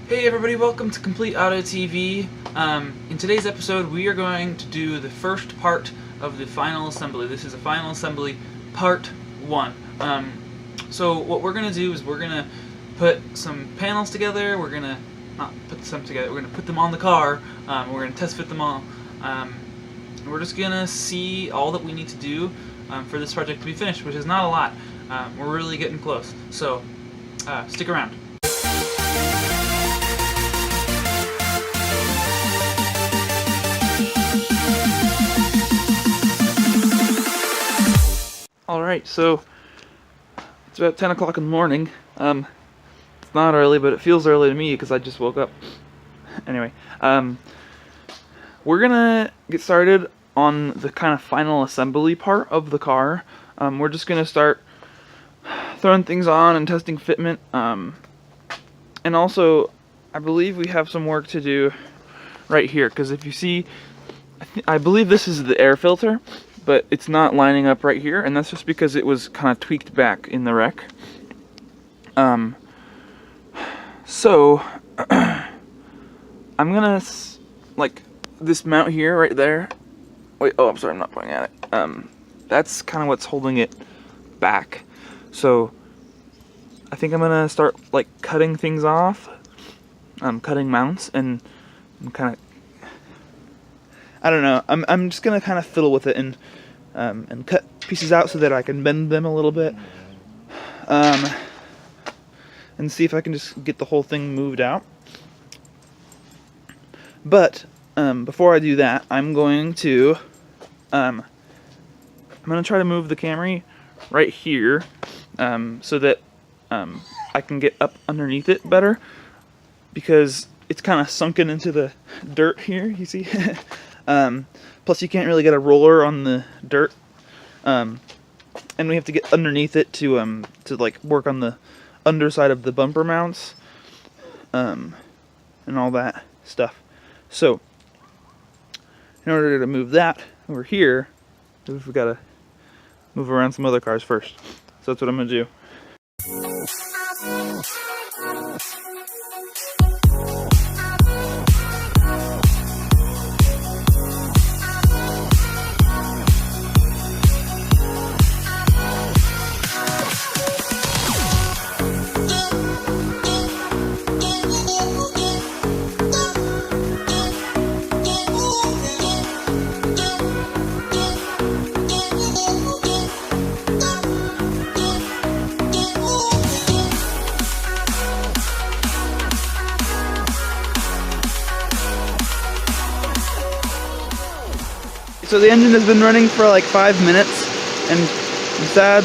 Hey everybody, welcome to Complete Auto TV. In today's episode we are going to do the first part of the final assembly. This is a final assembly part 1. So what we're going to do is we're going to put some panels together. We're going to not put some together, we're going to put them on the car. We're going to test fit them all. We're just going to see all that we need to do for this project to be finished, which is not a lot. We're really getting close, so stick around. Alright, so it's about 10 o'clock in the morning. It's not early, but it feels early to me because I just woke up. Anyway, we're gonna get started on the kind of final assembly part of the car. We're just gonna start throwing things on and testing fitment. And also, I believe we have some work to do right here, because if you see, I believe this is the air filter, but it's not lining up right here, and that's just because it was kind of tweaked back in the wreck. So I'm gonna like this mount here, right there. Wait, oh, I'm sorry, I'm not pointing at it. That's kind of what's holding it back. So I think I'm gonna start like cutting things off, cutting mounts, and kind of, I don't know. I'm just gonna kind of fiddle with it and cut pieces out so that I can bend them a little bit, and see if I can just get the whole thing moved out. But before I do that, I'm going to try to move the Camry right here, so that I can get up underneath it better, because it's kind of sunken into the dirt here, you see. Plus you can't really get a roller on the dirt, and we have to get underneath it to like work on the underside of the bumper mounts, and all that stuff. So in order to move that over here, we've got to move around some other cars first. So that's what I'm gonna do. So the engine has been running for like 5 minutes, and I'm sad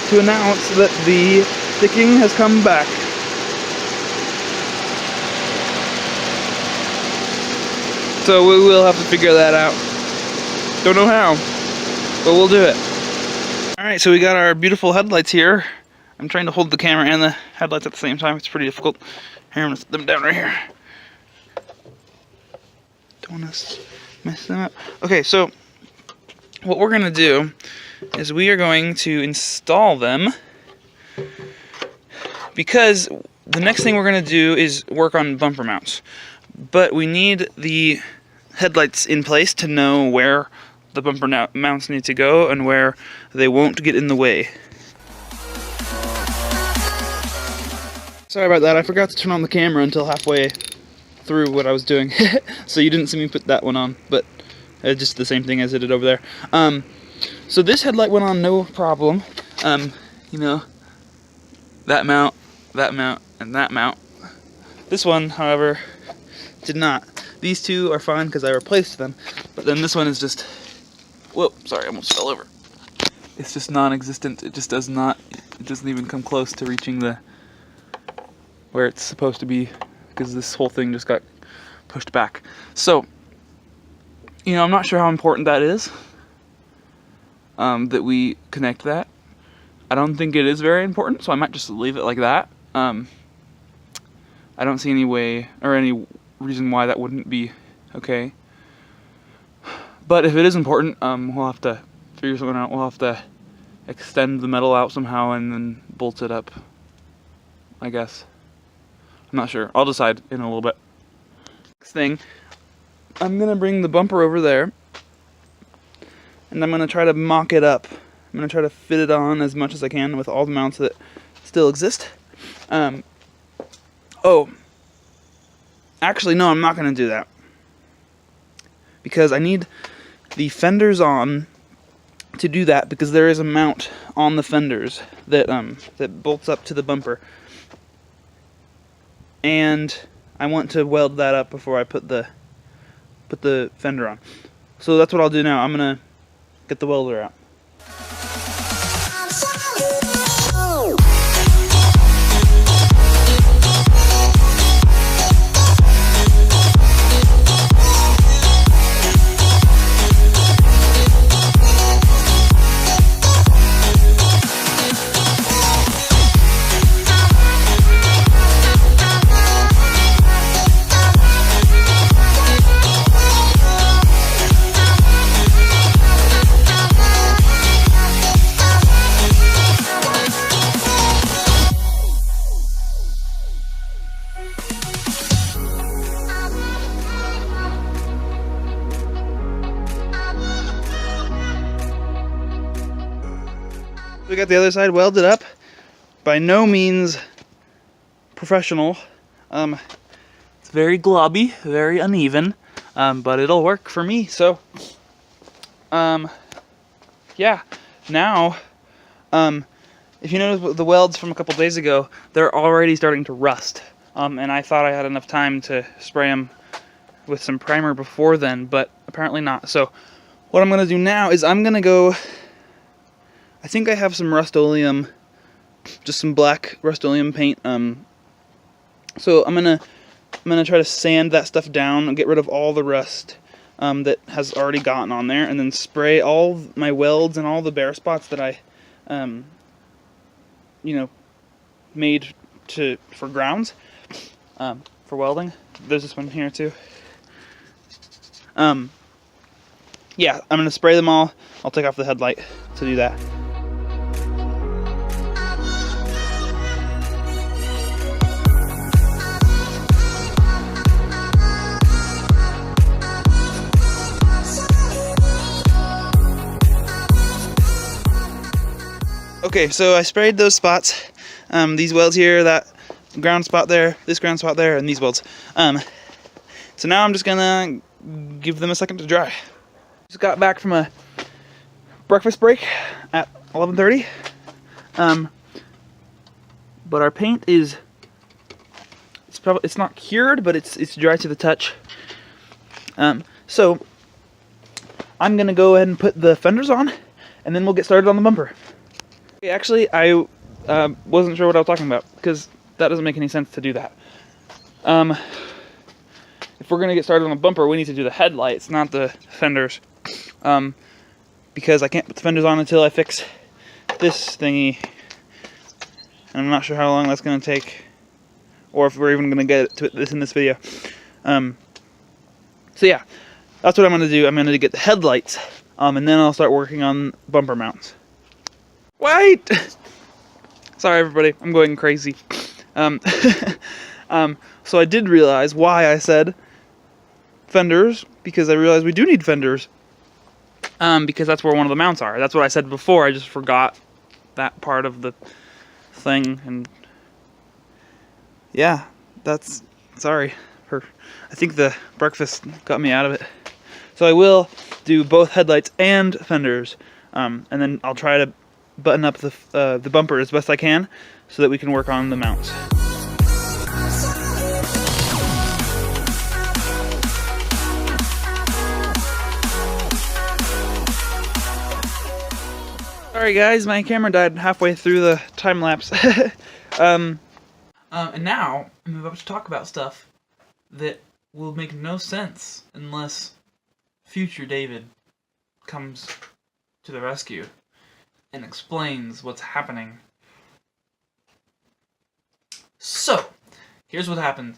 to announce that the sticking has come back. So we will have to figure that out. Don't know how, but we'll do it. Alright, so we got our beautiful headlights here. I'm trying to hold the camera and the headlights at the same time. It's pretty difficult. Here, I'm gonna set them down right here. Don't want to mess them up. Okay, so what we're gonna do is we are going to install them, because the next thing we're gonna do is work on bumper mounts. But we need the headlights in place to know where the bumper mounts need to go and where they won't get in the way. Sorry about that, I forgot to turn on the camera until halfway through what I was doing. So you didn't see me put that one on, but it's just the same thing as it did over there. So this headlight went on no problem. You know, that mount, and that mount. This one, however, did not. These two are fine because I replaced them, but then this one is just, whoa, sorry, I almost fell over. It's just non-existent. It just does not, it doesn't even come close to reaching the, where it's supposed to be, because this whole thing just got pushed back. So, you know, I'm not sure how important that is, that we connect that. I don't think it is very important, so I might just leave it like that. I don't see any way or any reason why that wouldn't be okay. But if it is important, we'll have to figure something out. We'll have to extend the metal out somehow and then bolt it up, I guess. I'm not sure. I'll decide in a little bit. Next thing, I'm gonna bring the bumper over there, and I'm gonna try to mock it up. I'm gonna try to fit it on as much as I can with all the mounts that still exist. Oh, actually, no, I'm not gonna do that because I need the fenders on to do that, because there is a mount on the fenders that that bolts up to the bumper, and I want to weld that up before I put the fender on. So that's what I'll do now. I'm gonna get the welder out. We got the other side welded up. By no means professional. It's very globby, very uneven, but it'll work for me. So, yeah. Now, if you notice the welds from a couple days ago, they're already starting to rust. And I thought I had enough time to spray them with some primer before then, but apparently not. So, what I'm gonna do now is I'm gonna go. I think I have some Rust-Oleum, just some black Rust-Oleum paint. So I'm gonna try to sand that stuff down and get rid of all the rust that has already gotten on there, and then spray all my welds and all the bare spots that I, you know, made for grounds, for welding. There's this one here too. Yeah, I'm gonna spray them all. I'll take off the headlight to do that. Okay, so I sprayed those spots, these welds here, that ground spot there, this ground spot there, and these welds. So now I'm just gonna give them a second to dry. Just got back from a breakfast break at 11:30. But our paint is, it's not cured, but it's dry to the touch. So I'm gonna go ahead and put the fenders on, and then we'll get started on the bumper. Okay, actually, I wasn't sure what I was talking about, because that doesn't make any sense to do that. If we're going to get started on the bumper, we need to do the headlights, not the fenders. Because I can't put the fenders on until I fix this thingy. And I'm not sure how long that's going to take, or if we're even going to get to this in this video. So yeah, that's what I'm going to do. I'm going to get the headlights, and then I'll start working on bumper mounts. Wait! Sorry everybody, I'm going crazy. So I did realize why I said fenders, because I realized we do need fenders. Because that's where one of the mounts are. That's what I said before, I just forgot that part of the thing, and yeah, that's, sorry. I think the breakfast got me out of it. So I will do both headlights and fenders, and then I'll try to button up the bumper as best I can so that we can work on the mounts. Sorry guys, my camera died halfway through the time lapse. And now I'm about to talk about stuff that will make no sense unless future David comes to the rescue and explains what's happening. So, here's what happened.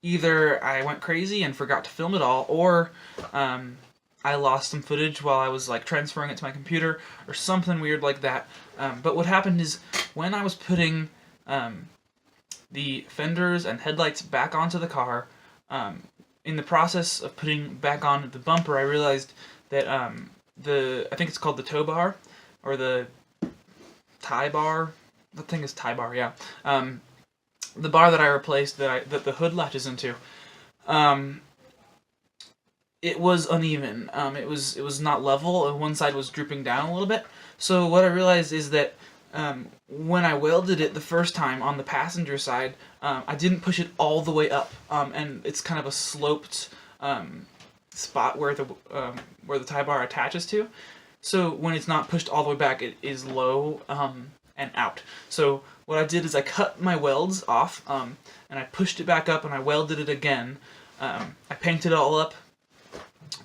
Either I went crazy and forgot to film it all, or I lost some footage while I was like transferring it to my computer, or something weird like that. But what happened is, when I was putting the fenders and headlights back onto the car. In the process of putting back on the bumper, I realized that I think it's called the tow bar, or the tie bar. The thing is tie bar, yeah. The bar that I replaced, that the hood latches into, it was uneven. It was not level, and one side was drooping down a little bit. So what I realized is that when I welded it the first time on the passenger side, I didn't push it all the way up, and it's kind of a sloped spot where the tie bar attaches to. So when it's not pushed all the way back, it is low and out. So what I did is I cut my welds off, and I pushed it back up, and I welded it again. I painted it all up,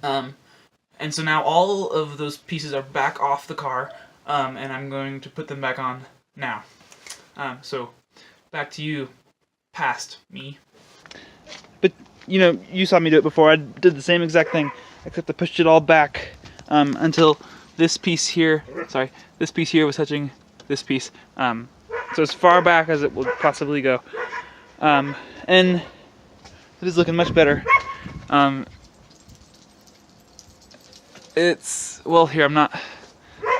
and so now all of those pieces are back off the car, and I'm going to put them back on now. So back to you, past me. But you know, you saw me do it before. I did the same exact thing, except I pushed it all back until this piece here, this piece here was touching this piece. So as far back as it would possibly go. And it is looking much better. It's, well, here, I'm not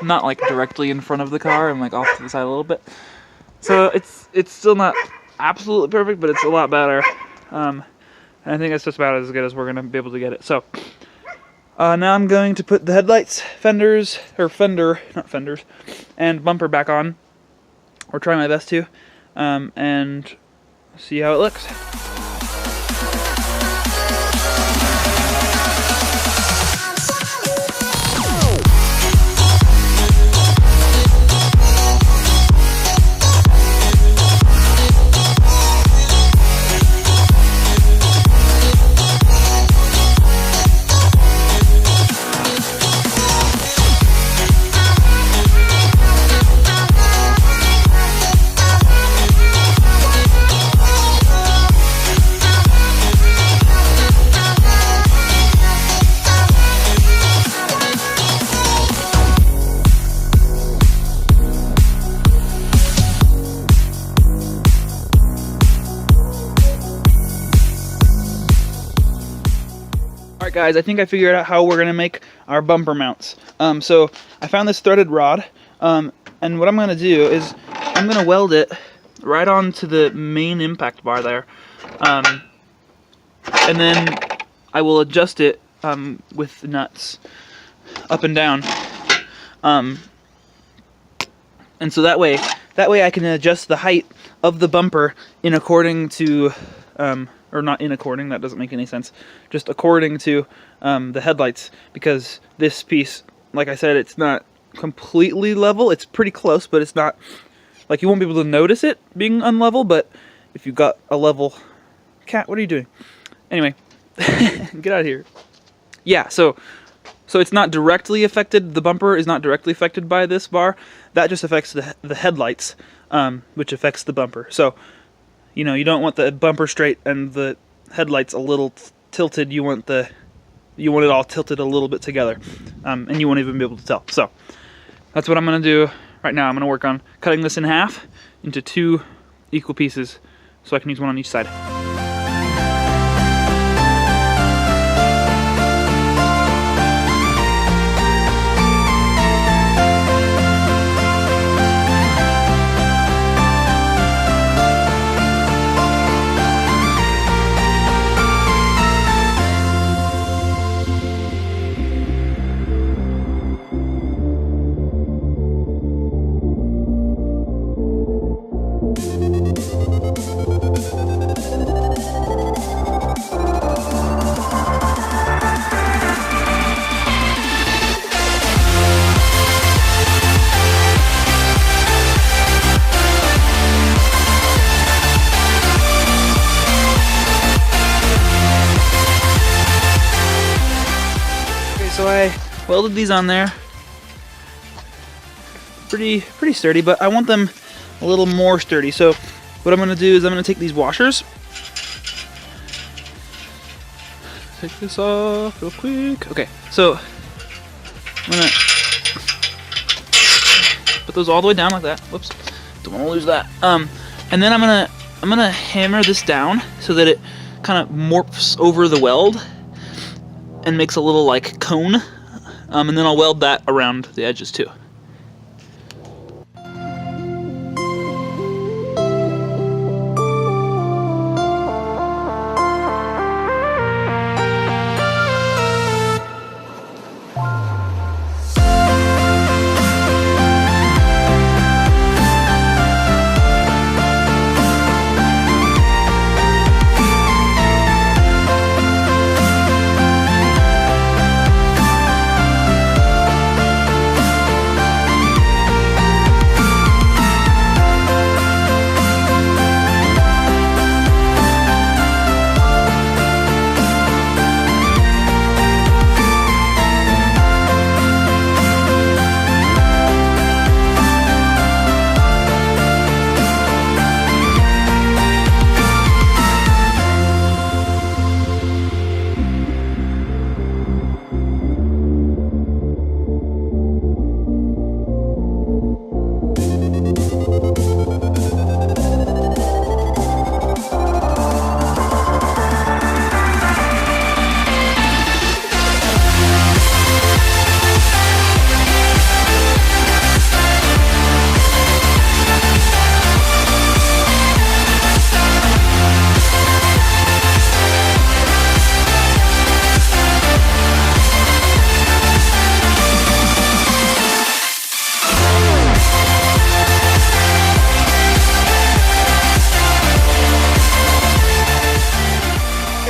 like directly in front of the car. I'm like off to the side a little bit. So it's still not absolutely perfect, but it's a lot better. And I think it's just about as good as we're gonna be able to get it. So now I'm going to put the headlights, fender, not fenders, and bumper back on, or try my best to, and see how it looks. Alright guys, I think I figured out how we're going to make our bumper mounts. So I found this threaded rod, and what I'm going to do is I'm going to weld it right onto the main impact bar there, and then I will adjust it with the nuts up and down, and so that way I can adjust the height of the bumper in according to or not in according, that doesn't make any sense, just according to the headlights, because this piece, like I said, it's not completely level. It's pretty close, but it's not, like, you won't be able to notice it being unlevel, but if you've got a level... Cat, what are you doing? Anyway, get out of here. Yeah, so it's not directly affected, the bumper is not directly affected by this bar. That just affects the headlights, which affects the bumper. So, you know, you don't want the bumper straight and the headlights a little tilted. You want it all tilted a little bit together, and you won't even be able to tell. So that's what I'm going to do right now. I'm going to work on cutting this in half into 2 equal pieces so I can use one on each side. So I welded these on there. Pretty sturdy, but I want them a little more sturdy. So what I'm going to do is I'm going to take these washers. Take this off real quick. Okay, so I'm going to put those all the way down like that. Whoops, don't want to lose that. And then I'm going to I'm gonna hammer this down so that it kind of morphs over the weld and makes a little like cone, and then I'll weld that around the edges too.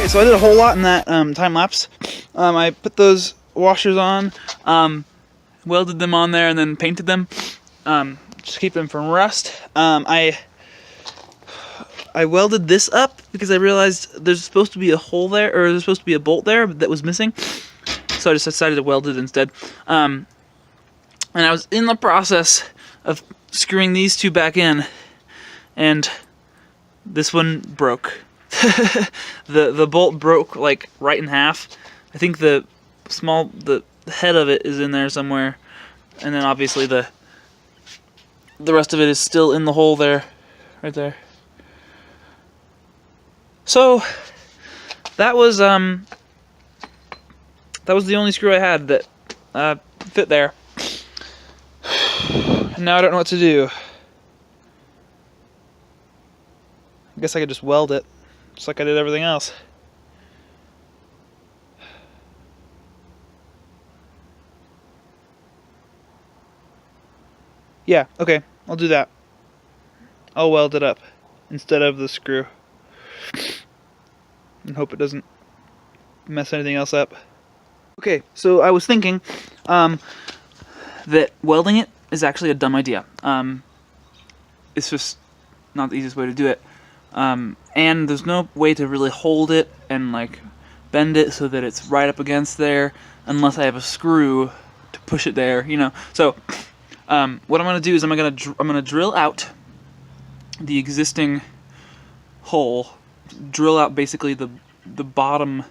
So I did a whole lot in that time lapse. I put those washers on, welded them on there, and then painted them just to keep them from rust. I welded this up because I realized there's supposed to be a hole there, or there's supposed to be a bolt there that was missing. So I just decided to weld it instead. And I was in the process of screwing these two back in, and this one broke. The bolt broke like right in half. I think the head of it is in there somewhere, and then obviously the rest of it is still in the hole there, right there. So that was the only screw I had that fit there. And now I don't know what to do. I guess I could just weld it, just like I did everything else. Yeah, okay, I'll do that. I'll weld it up instead of the screw. And hope it doesn't mess anything else up. Okay, so I was thinking that welding it is actually a dumb idea. It's just not the easiest way to do it. And there's no way to really hold it and like bend it so that it's right up against there unless I have a screw to push it there, you know. So what I'm gonna do is I'm gonna drill out the existing hole, drill out basically the bottom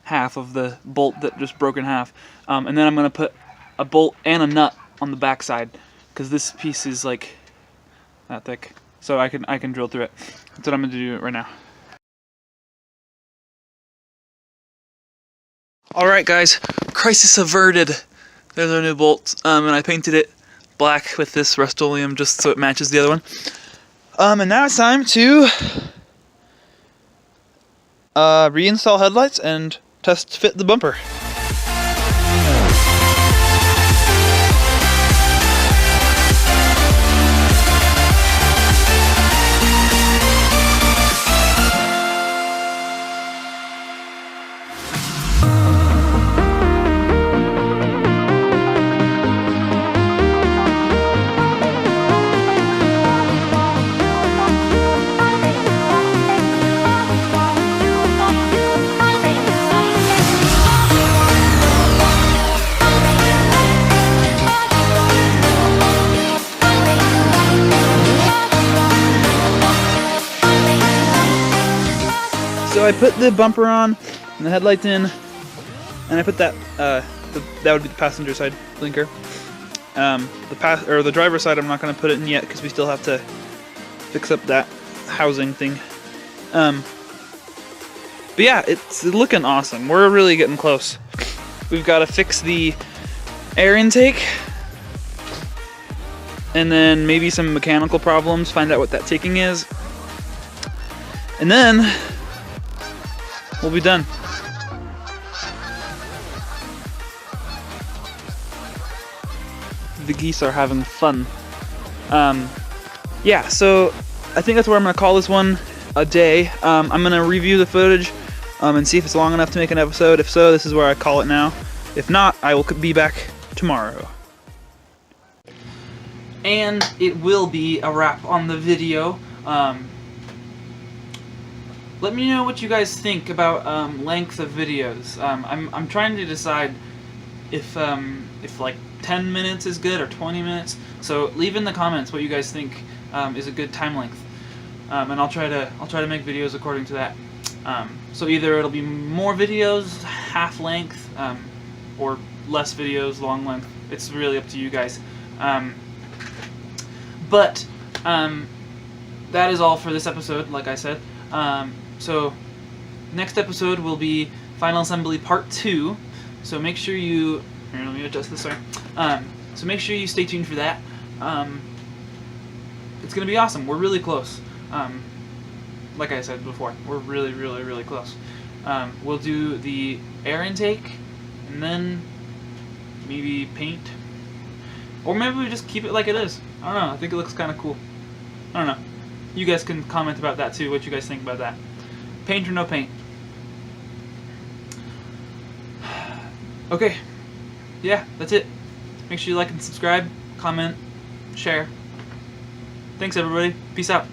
half of the bolt that just broke in half, and then I'm gonna put a bolt and a nut on the back side because this piece is like that thick, so I can drill through it. That's what I'm gonna do right now. All right, guys, crisis averted. There's our new bolt, and I painted it black with this Rust-Oleum just so it matches the other one. And now it's time to reinstall headlights and test fit the bumper. So I put the bumper on and the headlights in, and I put that that would be the passenger side blinker. The driver's side I'm not going to put it in yet because we still have to fix up that housing thing. But yeah, it's looking awesome. We're really getting close. We've got to fix the air intake, and then maybe some mechanical problems, find out what that ticking is, and then we'll be done. The geese are having fun. Yeah, so I think that's where I'm gonna call this one a day. I'm gonna review the footage and see if it's long enough to make an episode. If so, this is where I call it now. If not, I will be back tomorrow. And it will be a wrap on the video. Let me know what you guys think about length of videos. I'm trying to decide if like 10 minutes is good or 20 minutes. So leave in the comments what you guys think is a good time length, and I'll try to make videos according to that. So either it'll be more videos, half length, or less videos, long length. It's really up to you guys. But that is all for this episode, like I said. So next episode will be Final Assembly Part 2. So make sure you... Here, let me adjust this, sorry. So make sure you stay tuned for that. It's going to be awesome. We're really close. Like I said before, we're really, really, really close. We'll do the air intake, and then maybe paint. Or maybe we just keep it like it is. I don't know. I think it looks kind of cool. I don't know. You guys can comment about that too, what you guys think about that. Paint or no paint. Okay. Yeah, that's it. Make sure you like and subscribe, comment, share. Thanks everybody. Peace out.